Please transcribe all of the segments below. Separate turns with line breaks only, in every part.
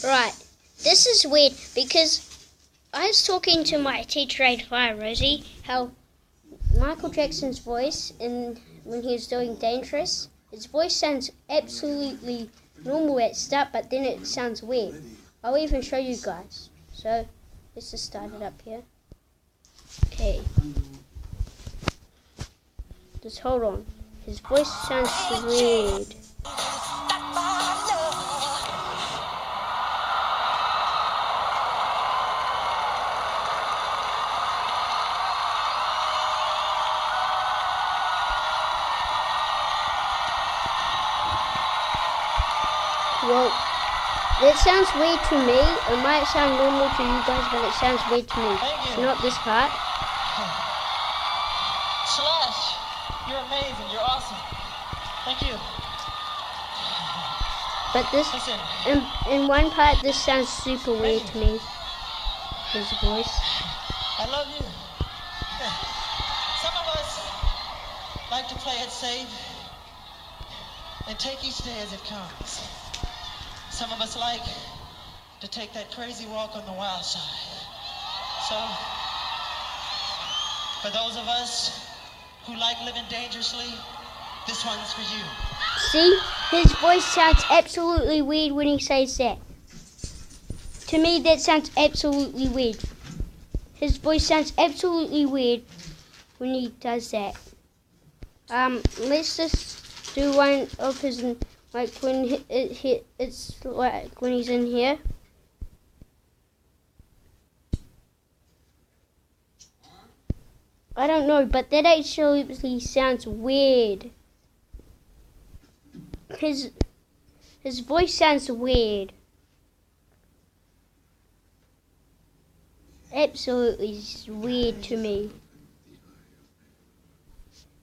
Right, this is weird because I was talking to my teacher at fire, Rosie, how Michael Jackson's voice, when he was doing Dangerous, his voice sounds absolutely normal at start, but then it sounds weird. I'll even show you guys. So, let's just start it up here. Okay. Just hold on. His voice sounds weird. Well, that sounds weird to me. It might sound normal to you guys, but it sounds weird to me. It's not this part.
Slash, you're amazing. You're awesome. Thank you.
But this, in one part, this sounds super weird to me. His voice.
I love you. Some of us like to play it safe and take each day as it comes. Some of us like to take that crazy walk on the wild side. So, for those of us who like living dangerously, this one's for you.
See? His voice sounds absolutely weird when he says that. To me, that sounds absolutely weird. His voice sounds absolutely weird when he does that. Let's just do one of his, like when it's like when he's in here. I don't know, but that actually sounds weird. His voice sounds weird. Absolutely weird to me.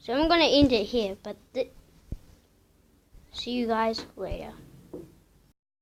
So I'm gonna end it here, but see you guys later.